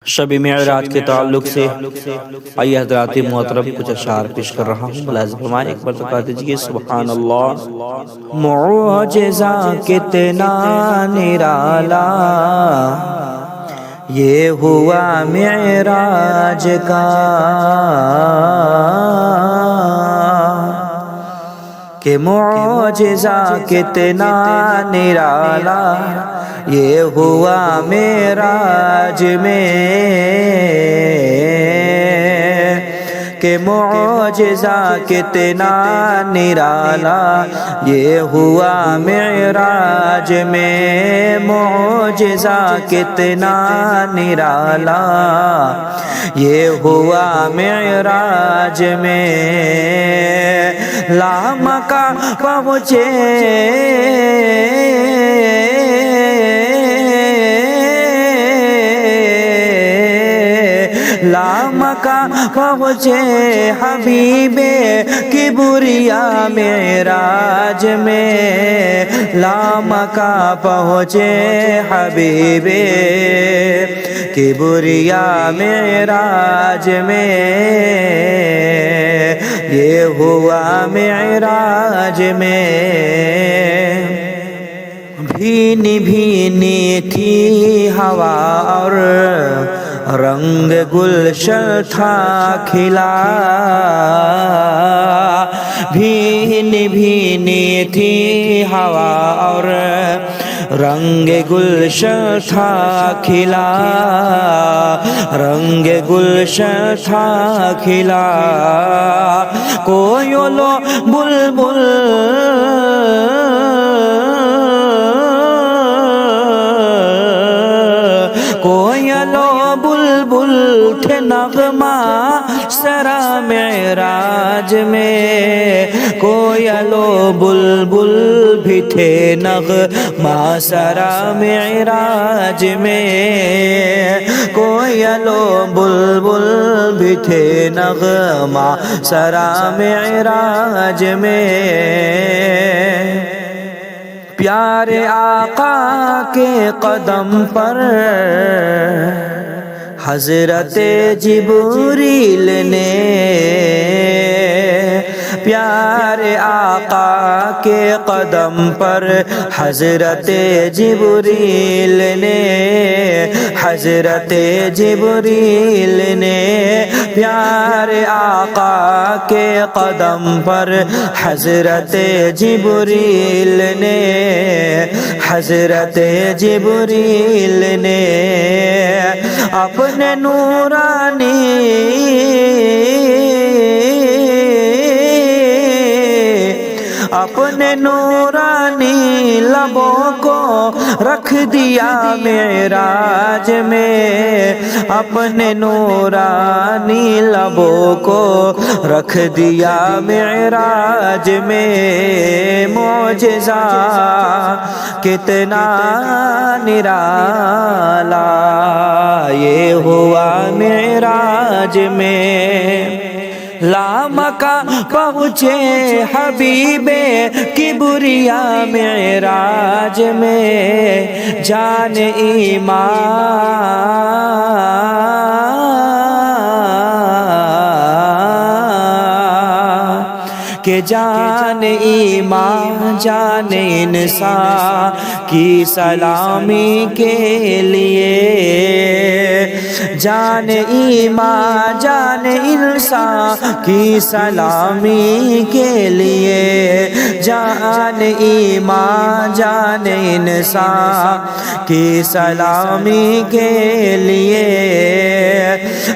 شب معراج کے تعلق سے آئیے حضرات محترم کچھ اشعار پیش کر رہا ہوں، ملاحظہ فرمائیں، ایک بار کہا دیجئے سبحان اللہ۔ معجزہ کتنا نرالا یہ ہوا معراج کا، کہ معجزہ کتنا نرالا یہ ہوا معراج میں، کہ معجزہ کتنا نرالا یہ ہوا معراج میں، معجزہ کتنا نرالا یہ ہوا معراج میں، لامکہ پہنچے لامکہ پہنچے حبیب کبریا معراج میں، لامکہ پہنچے حبیب کبریا معراج میں، یہ ہوا معراج میں۔ بھینی بھینی تھی ہوا اور رنگ گلشن تھا کھلا، بھینی بھینی تھی ہوا اور رنگ گلشن تھا کھلا، رنگ گلشن تھا کھلا، کوئل و بلبل کوئل و بلبل تھے نغمہ سرا معراج میں، کوئل و بلبل بھی تھے نغمہ سرا معراج میں، کوئل و بلبل بھی تھے نغمہ سرا معراج میں، پیارے آقا کے قدم پر حضرت جبریل نے، پیارے آقا کے قدم پر حضرت جبریل نے، حضرت جبریل نے، پیارے آقا کے قدم پر حضرت جبریل نے، حضرت جبریل نے اپنے نورانی اپنے نورانی لبوں کو رکھ دیا معراج میں، اپنے نورانی لبوں کو رکھ دیا معراج میں، معجزہ کتنا نرالا یہ ہوا معراج میں، لامکہ پہنچے حبیب کبریا معراج میں، جان ایمان کہ جان ایمان جان انسان کی سلامی کے لیے، جان ایمان جان انسان کی سلامی کے لیے، جان ایمان جان انسان کی سلامی کے لیے،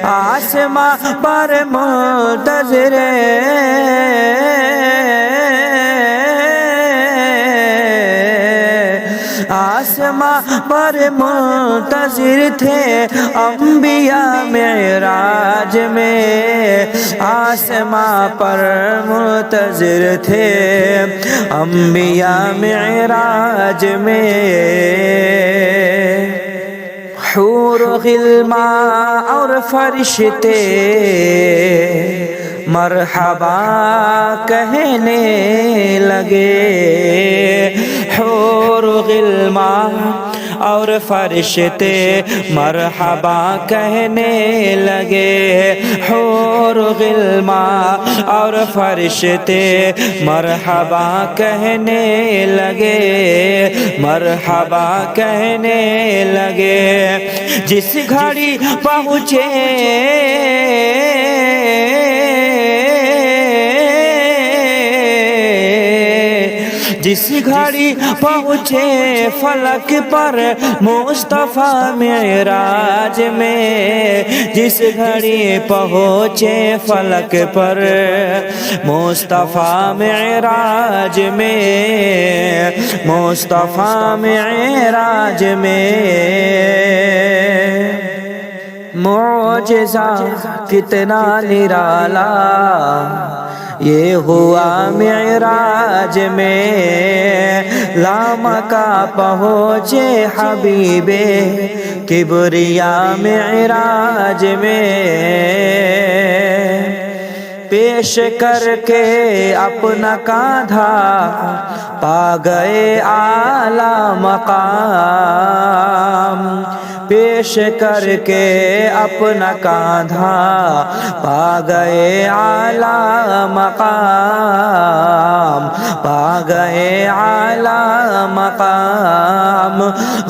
آسمان پر منتظر آسمان پر منتظر تھے انبیاء معراج میں، آسمان پر منتظر تھے انبیاء معراج میں، حور و غلمان اور فرشتے مرحبا کہنے لگے، حور و غلمان اور فرشتے مرحبا کہنے لگے، حور غلمان اور فرشتے مرحبا کہنے لگے، مرحبا کہنے لگے۔ جس گھڑی پہنچے جس گھڑی پہنچے فلک پر مصطفیٰ معراج میں، جس گھڑی پہنچے فلک پر مصطفیٰ معراج میں، مصطفیٰ معراج میں۔ معجزہ کتنا نرالا یہ ہوا معراج میں، لامکا پہنچے حبیب کبریا معراج میں، پیش کر کے اپنا کاندھا پا گئے اعلیٰ مقام، پیش کر کے اپنا کاندھا پا گئے اعلیٰ مقام، پا گئے اعلیٰ مقام۔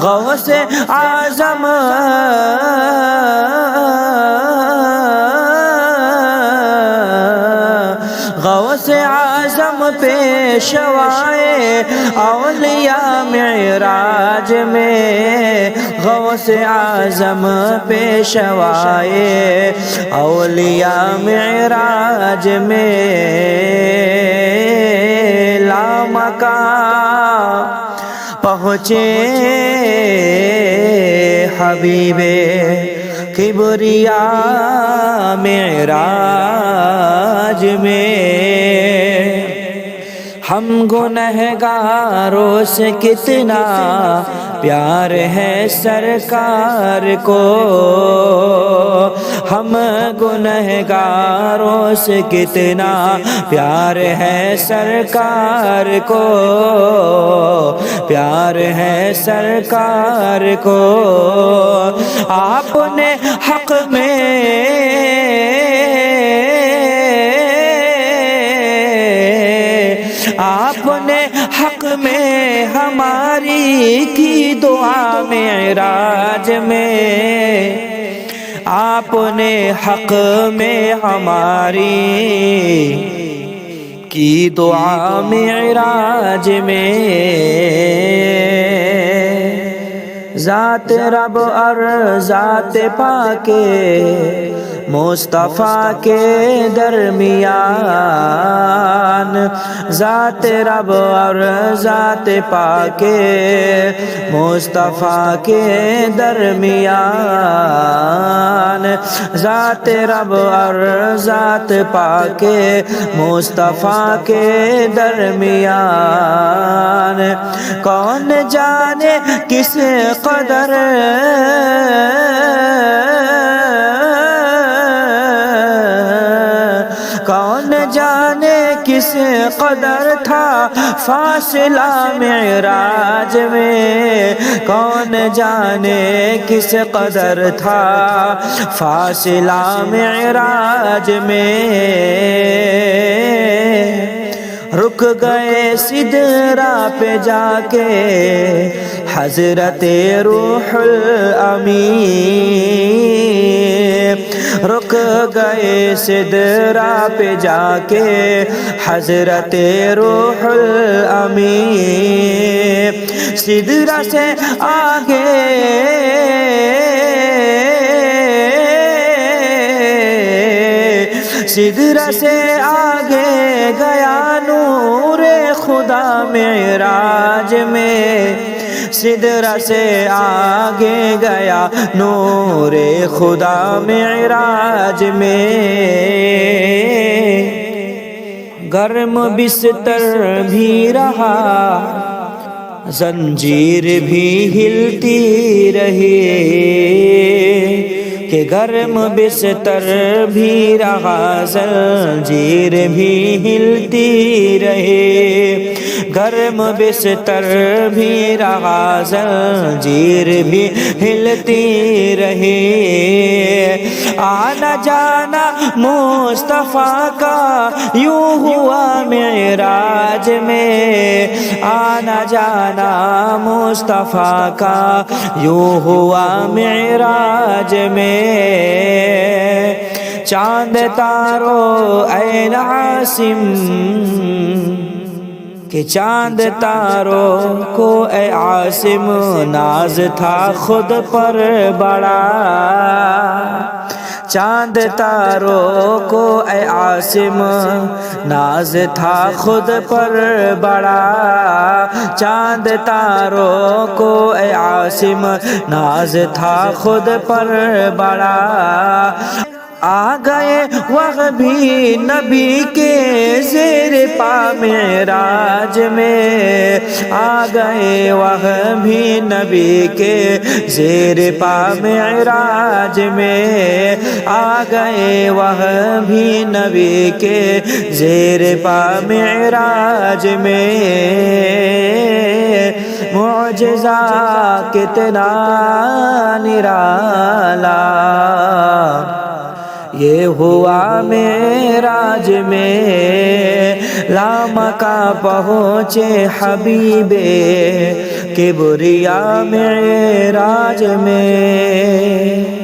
غوث اعظم غوث اعظم پیشوائے اولیاء معراج میں، غوث اعظم پیشوائے اولیاء معراج میں، لامکان پہنچے حبیب کبریا معراج میں۔ ہم گنہگاروں سے کتنا پیار ہے سرکار کو، ہم گنہگاروں سے کتنا پیار ہے سرکار کو، پیار ہے سرکار کو۔ آپ نے حق میں آپ نے حق میں ہماری کی دعا معراج میں، آپ نے حق میں ہماری کی دعا معراج میں۔ ذات رب اور ذات پاک مصطفیٰ کے درمیان، ذات رب اور ذات پاک مصطفیٰ کے درمیان، ذات رب اور ذات پاک مصطفیٰ کے درمیان۔ کون جانے کس قدر کون جانے کس قدر تھا فاصلہ معراج میں، کون جانے کس قدر تھا فاصلہ معراج میں۔ رک گئے سدرہ پہ جا کے حضرت روح الامین، رک گئے سدرہ پہ جا کے حضرت روح الامین، سدرہ سے آگے سدرہ سے آگے گیا نور خدا معراج میں، سدرہ سے آگے گیا نور خدا معراج میں۔ گرم بستر بھی رہا، زنجیر بھی ہلتی رہی، کہ گرم بستر بھی رہا زنجیر بھی ہلتی رہے، گرم بستر بھی رہا زنجیر بھی ہلتی رہے، آنا جانا مصطفیٰ کا یوں ہوا معراج میں، آنا جانا مصطفیٰ کا یوں ہوا معراج میں، چاند تارو اے عاصم کہ چاند تاروں کو اے عاصم ناز تھا خود پر بڑا، چاند تاروں کو اے عاصم ناز تھا خود پر بڑا، چاند تاروں کو اے عاصم ناز تھا خود پر بڑا، آ گئے وقت بھی نبی کے زیر پا معراج میں، آ گئے وقت بھی نبی کے زیر پا معراج میں، آ گئے وقت بھی نبی کے زیر پا معراج میں، معجزہ کتنا نرالا یہ ہوا معراج میں، لامکاں پہنچے حبیب کبریا معراج میں۔